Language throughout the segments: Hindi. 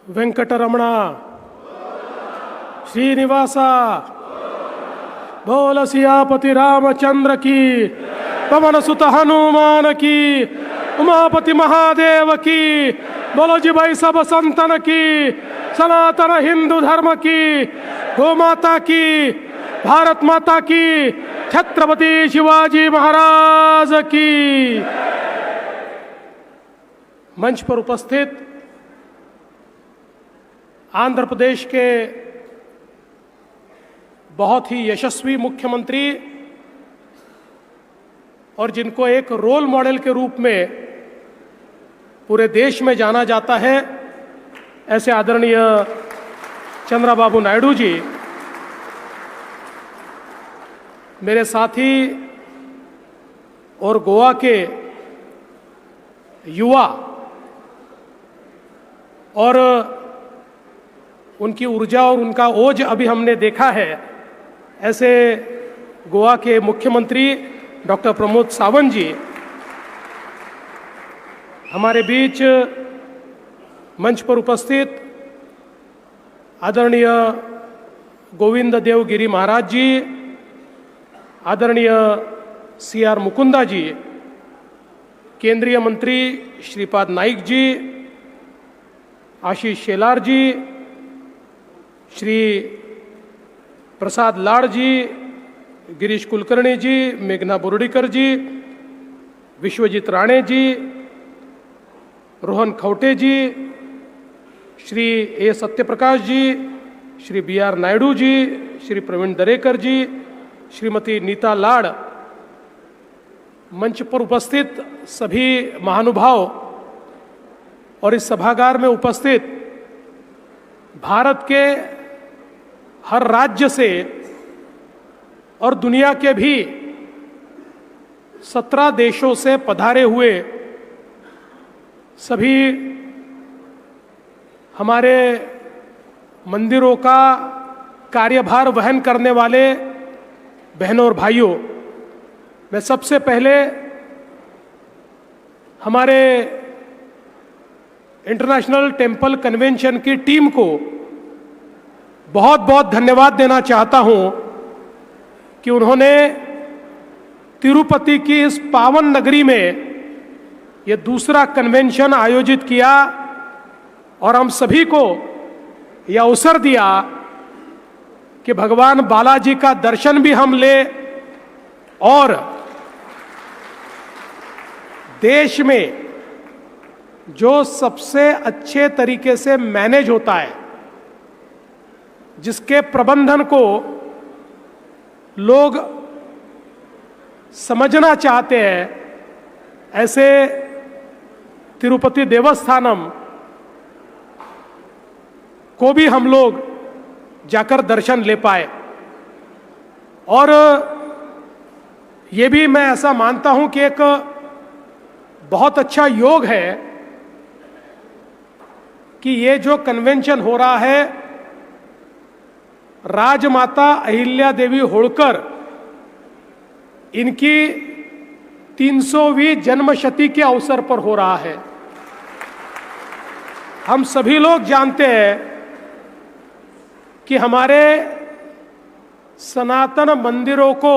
వెంకటరమణ శ్రీనివాస बोल सियापति रामचंद्र की पवन सुत हनुमान की उमापति महादेव की बोलो जी भाई सब संतन की सनातन हिंदू धर्म की गौ माता की भारत माता की छत्रपति शिवाजी महाराज की। मंच पर उपस्थित आंध्र प्रदेश के बहुत ही यशस्वी मुख्यमंत्री और जिनको एक रोल मॉडल के रूप में पूरे देश में जाना जाता है, ऐसे आदरणीय चंद्रबाबू नायडू जी, मेरे साथी और गोवा के युवा और उनकी ऊर्जा और उनका ओज अभी हमने देखा है, ऐसे गोवा के मुख्यमंत्री डॉक्टर प्रमोद सावंत जी हमारे बीच मंच पर उपस्थित आदरणीय गोविंद देव गिरी महाराज जी, आदरणीय CR मुकुंदा जी, केंद्रीय मंत्री श्रीपाद नाइक जी, आशीष शेलार जी, श्री प्रसाद लाड़ जी, गिरीश कुलकर्णी जी, मेघना बोर्डीकर जी, विश्वजीत राणे जी, रोहन खौटे जी, Shri A Satyaprakash ji, Shri BR Naidu ji, Shri Pravin Darekar जी, श्रीमती नीता लाड़, मंच पर उपस्थित सभी महानुभाव और इस सभागार में उपस्थित भारत के हर राज्य से और दुनिया के भी 17 देशों से पधारे हुए सभी हमारे मंदिरों का कार्यभार वहन करने वाले बहनों और भाइयों, मैं सबसे पहले हमारे इंटरनेशनल टेम्पल कन्वेंशन की टीम को बहुत बहुत धन्यवाद देना चाहता हूं कि उन्होंने तिरुपति की इस पावन नगरी में यह दूसरा कन्वेंशन आयोजित किया और हम सभी को यह अवसर दिया कि भगवान बालाजी का दर्शन भी हम ले और देश में जो सबसे अच्छे तरीके से मैनेज होता है, जिसके प्रबंधन को लोग समझना चाहते हैं, ऐसे तिरुपति देवस्थानम को भी हम लोग जाकर दर्शन ले पाए। और ये भी मैं ऐसा मानता हूं कि एक बहुत अच्छा योग है कि ये जो कन्वेंशन हो रहा है राजमाता अहिल्या देवी होळकर इनकी 300वीं जन्मशती के अवसर पर हो रहा है। हम सभी लोग जानते हैं कि हमारे सनातन मंदिरों को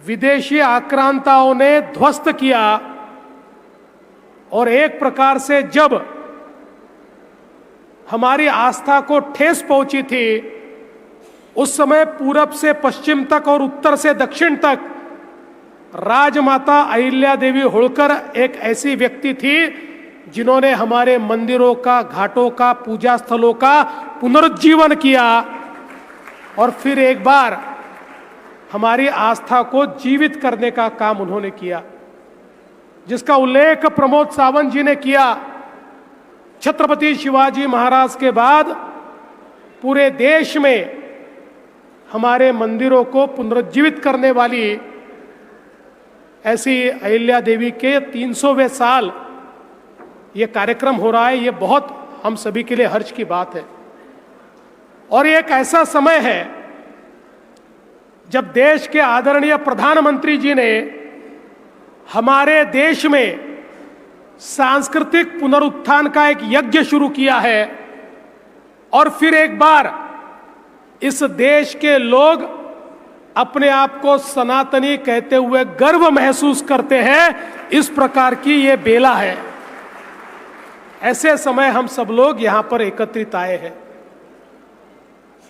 विदेशी आक्रांताओं ने ध्वस्त किया और एक प्रकार से जब हमारी आस्था को ठेस पहुंची थी, उस समय पूरब से पश्चिम तक और उत्तर से दक्षिण तक राजमाता अहिल्या देवी होळकर एक ऐसी व्यक्ति थी जिन्होंने हमारे मंदिरों का, घाटों का, पूजा स्थलों का पुनरुज्जीवन किया और फिर एक बार हमारी आस्था को जीवित करने का काम उन्होंने किया, जिसका उल्लेख प्रमोद सावंत जी ने किया। छत्रपति शिवाजी महाराज के बाद पूरे देश में हमारे मंदिरों को पुनरुज्जीवित करने वाली ऐसी अहिल्या देवी के 300वें साल ये कार्यक्रम हो रहा है। ये बहुत हम सभी के लिए हर्ष की बात है और ये एक ऐसा समय है जब देश के आदरणीय प्रधानमंत्री जी ने हमारे देश में सांस्कृतिक पुनरुत्थान का एक यज्ञ शुरू किया है और फिर एक बार इस देश के लोग अपने आप को सनातनी कहते हुए गर्व महसूस करते हैं। इस प्रकार की ये बेला है। ऐसे समय हम सब लोग यहां पर एकत्रित आए हैं।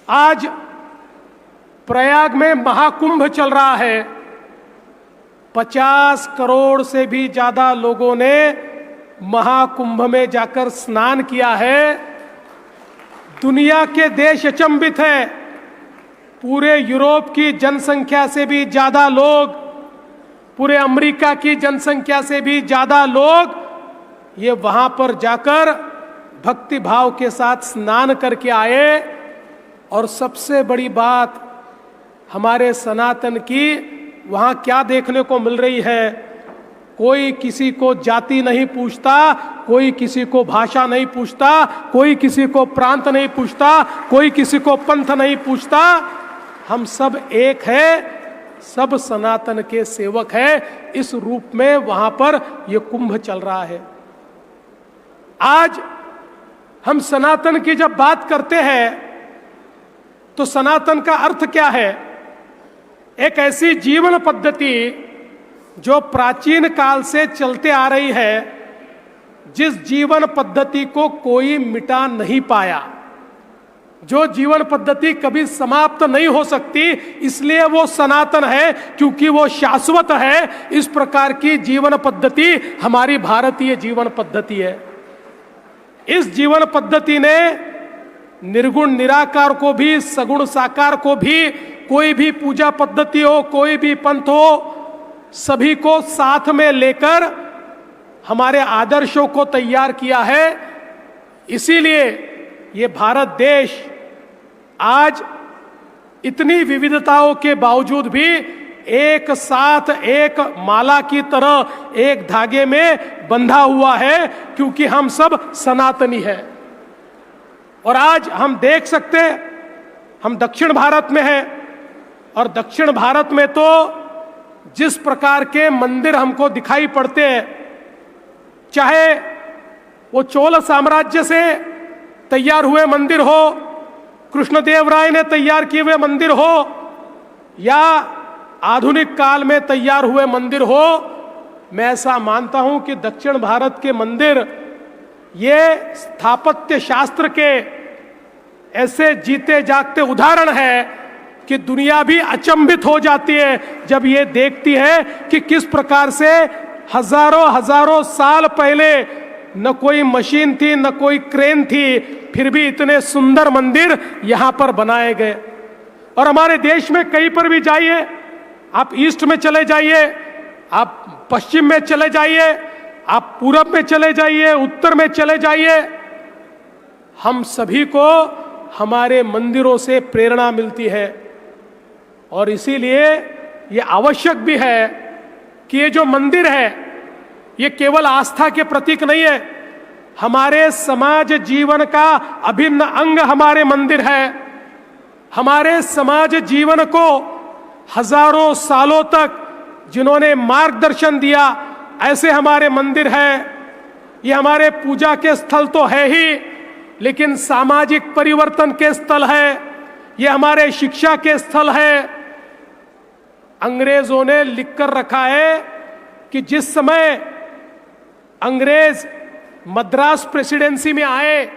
आज प्रयाग में महाकुंभ चल रहा है। 50 करोड़ से भी ज्यादा लोगों ने महाकुंभ में जाकर स्नान किया है। दुनिया के देश अचंभित है। पूरे यूरोप की जनसंख्या से भी ज्यादा लोग, पूरे अमेरिका की जनसंख्या से भी ज्यादा लोग ये वहां पर जाकर भक्ति भाव के साथ स्नान करके आए। और सबसे बड़ी बात हमारे सनातन की वहां क्या देखने को मिल रही है, कोई किसी को जाति नहीं पूछता, कोई किसी को भाषा नहीं पूछता, कोई किसी को प्रांत नहीं पूछता, कोई किसी को पंथ नहीं पूछता। हम सब एक है, सब सनातन के सेवक है। इस रूप में वहां पर यह कुंभ चल रहा है। आज हम सनातन की जब बात करते हैं तो सनातन का अर्थ क्या है? एक ऐसी जीवन पद्धति जो प्राचीन काल से चलते आ रही है, जिस जीवन पद्धति को कोई मिटा नहीं पाया, जो जीवन पद्धति कभी समाप्त नहीं हो सकती, इसलिए वो सनातन है, क्योंकि वो शाश्वत है। इस प्रकार की जीवन पद्धति हमारी भारतीय जीवन पद्धति है। इस जीवन पद्धति ने निर्गुण निराकार को भी, सगुण साकार को भी, कोई भी पूजा पद्धति हो, कोई भी पंथ हो, सभी को साथ में लेकर हमारे आदर्शों को तैयार किया है। इसीलिए ये भारत देश आज इतनी विविधताओं के बावजूद भी एक साथ, एक माला की तरह, एक धागे में बंधा हुआ है, क्योंकि हम सब सनातनी हैं। और आज हम देख सकते हैं, हम दक्षिण भारत में हैं और दक्षिण भारत में तो जिस प्रकार के मंदिर हमको दिखाई पड़ते हैं, चाहे वो चोल साम्राज्य से तैयार हुए मंदिर हो, कृष्णदेव राय ने तैयार किए हुए मंदिर हो, या आधुनिक काल में तैयार हुए मंदिर हो, मैं ऐसा मानता हूं कि दक्षिण भारत के मंदिर ये स्थापत्य शास्त्र के ऐसे जीते जागते उदाहरण है कि दुनिया भी अचंभित हो जाती है जब ये देखती है कि किस प्रकार से हजारों हजारों साल पहले न कोई मशीन थी, न कोई क्रेन थी, फिर भी इतने सुंदर मंदिर यहां पर बनाए गए। और हमारे देश में कहीं पर भी जाइए, आप ईस्ट में चले जाइए, आप पश्चिम में चले जाइए, आप पूरब में चले जाइए, उत्तर में चले जाइए, हम सभी को हमारे मंदिरों से प्रेरणा मिलती है। और इसीलिए ये आवश्यक भी है कि ये जो मंदिर है ये केवल आस्था के प्रतीक नहीं है, हमारे समाज जीवन का अभिन्न अंग हमारे मंदिर है। हमारे समाज जीवन को हजारों सालों तक जिन्होंने मार्गदर्शन दिया, ऐसे हमारे मंदिर है। ये हमारे पूजा के स्थल तो है ही, लेकिन सामाजिक परिवर्तन के स्थल है, ये हमारे शिक्षा के स्थल है। अंग्रेजों ने लिखकर रखा है कि जिस समय अंग्रेज मद्रास प्रेसिडेंसी में आए,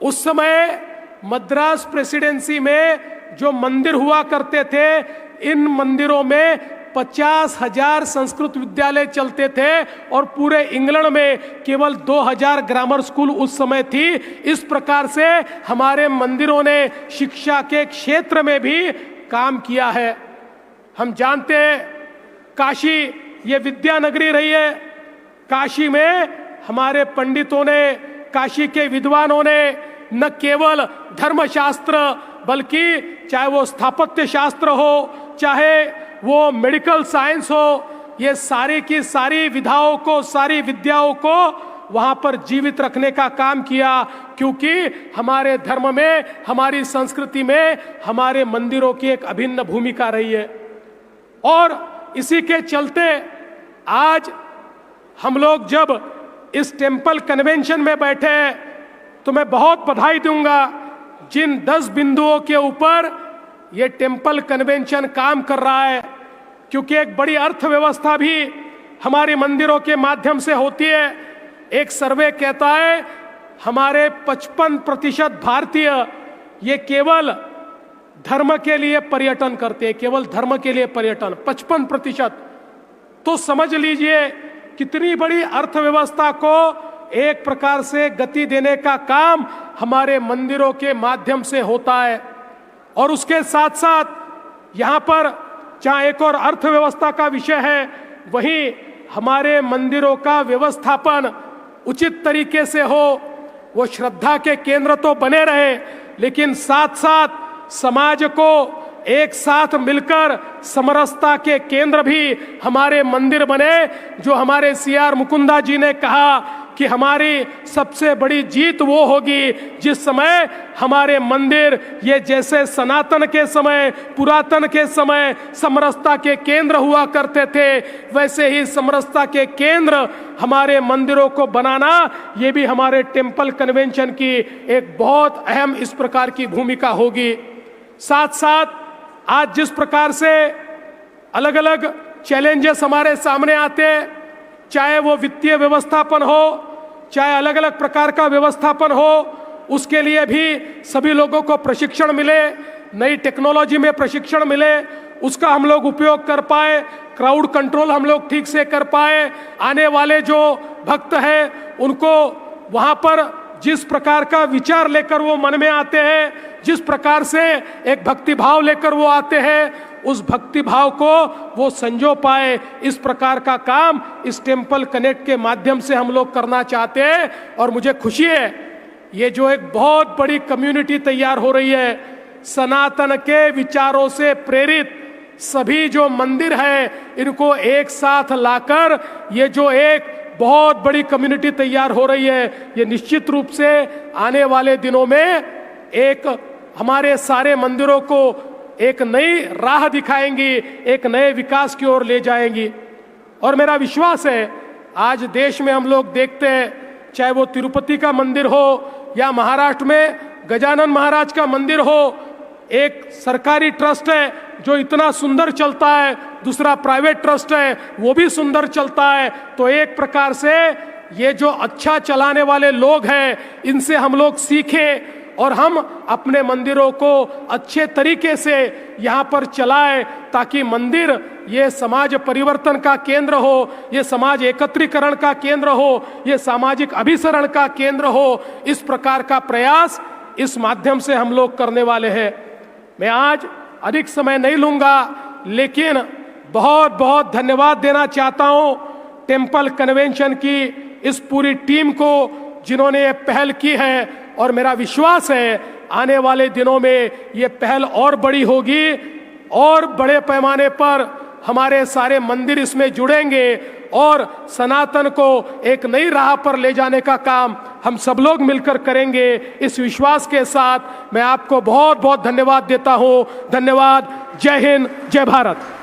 उस समय मद्रास प्रेसिडेंसी में जो मंदिर हुआ करते थे, इन मंदिरों में 50,000 संस्कृत विद्यालय चलते थे और पूरे इंग्लैंड में केवल 2,000 ग्रामर स्कूल उस समय थी। इस प्रकार से हमारे मंदिरों ने शिक्षा के क्षेत्र में भी काम किया है। हम जानते हैं काशी ये विद्या नगरी रही है। काशी में हमारे पंडितों ने, काशी के विद्वानों ने न केवल धर्मशास्त्र, बल्कि चाहे वो स्थापत्य शास्त्र हो, चाहे वो मेडिकल साइंस हो, ये सारी की सारी विधाओं को, सारी विद्याओं को वहां पर जीवित रखने का काम किया, क्योंकि हमारे धर्म में, हमारी संस्कृति में हमारे मंदिरों की एक अभिन्न भूमिका रही है। और इसी के चलते आज हम लोग जब इस टेम्पल कन्वेंशन में बैठे तो मैं बहुत बधाई दूंगा जिन 10 बिंदुओं के ऊपर ये टेम्पल कन्वेंशन काम कर रहा है, क्योंकि एक बड़ी अर्थव्यवस्था भी हमारे मंदिरों के माध्यम से होती है। एक सर्वे कहता है हमारे 55% भारतीय ये केवल धर्म के लिए पर्यटन करते हैं, केवल धर्म के लिए पर्यटन 55%। तो समझ लीजिए कितनी बड़ी अर्थव्यवस्था को एक प्रकार से गति देने का काम हमारे मंदिरों के माध्यम से होता है। और उसके साथ साथ यहाँ पर जहाँ एक और अर्थव्यवस्था का विषय है, वहीं हमारे मंदिरों का व्यवस्थापन उचित तरीके से हो, वो श्रद्धा के केंद्र तो बने रहे, लेकिन साथ साथ समाज को एक साथ मिलकर समरसता के केंद्र भी हमारे मंदिर बने। जो हमारे CR मुकुंदा जी ने कहा कि हमारी सबसे बड़ी जीत वो होगी जिस समय हमारे मंदिर ये जैसे सनातन के समय, पुरातन के समय समरसता के केंद्र हुआ करते थे, वैसे ही समरसता के केंद्र हमारे मंदिरों को बनाना, ये भी हमारे टेम्पल कन्वेंशन की एक बहुत अहम इस प्रकार की भूमिका होगी। साथ साथ आज जिस प्रकार से अलग अलग चैलेंजेस हमारे सामने आते हैं, चाहे वो वित्तीय व्यवस्थापन हो, चाहे अलग अलग प्रकार का व्यवस्थापन हो, उसके लिए भी सभी लोगों को प्रशिक्षण मिले, नई टेक्नोलॉजी में प्रशिक्षण मिले, उसका हम लोग उपयोग कर पाए, क्राउड कंट्रोल हम लोग ठीक से कर पाए, आने वाले जो भक्त हैं उनको वहाँ पर जिस प्रकार का विचार लेकर वो मन में आते हैं, जिस प्रकार से एक भक्ति भाव लेकर वो आते हैं, उस भक्ति भाव को वो संजो पाए, इस प्रकार का काम इस टेम्पल कनेक्ट के माध्यम से हम लोग करना चाहते हैं। और मुझे खुशी है ये जो एक बहुत बड़ी कम्युनिटी तैयार हो रही है, सनातन के विचारों से प्रेरित सभी जो मंदिर है इनको एक साथ लाकर ये जो एक बहुत बड़ी कम्युनिटी तैयार हो रही है, ये निश्चित रूप से आने वाले दिनों में एक हमारे सारे मंदिरों को एक नई राह दिखाएंगी, एक नए विकास की ओर ले जाएंगी। और मेरा विश्वास है आज देश में हम लोग देखते हैं, चाहे वो तिरुपति का मंदिर हो या महाराष्ट्र में गजानन महाराज का मंदिर हो, एक सरकारी ट्रस्ट है जो इतना सुंदर चलता है, दूसरा प्राइवेट ट्रस्ट है वो भी सुंदर चलता है। तो एक प्रकार से ये जो अच्छा चलाने वाले लोग हैं इनसे हम लोग सीखें और हम अपने मंदिरों को अच्छे तरीके से यहाँ पर चलाएं, ताकि मंदिर ये समाज परिवर्तन का केंद्र हो, ये समाज एकत्रीकरण का केंद्र हो, ये सामाजिक अभिसरण का केंद्र हो। इस प्रकार का प्रयास इस माध्यम से हम लोग करने वाले हैं। मैं आज अधिक समय नहीं लूंगा, लेकिन बहुत बहुत धन्यवाद देना चाहता हूं टेम्पल कन्वेंशन की इस पूरी टीम को जिन्होंने ये पहल की है। और मेरा विश्वास है आने वाले दिनों में ये पहल और बड़ी होगी और बड़े पैमाने पर हमारे सारे मंदिर इसमें जुड़ेंगे और सनातन को एक नई राह पर ले जाने का काम हम सब लोग मिलकर करेंगे। इस विश्वास के साथ मैं आपको बहुत बहुत धन्यवाद देता हूं। धन्यवाद। जय हिंद, जय भारत।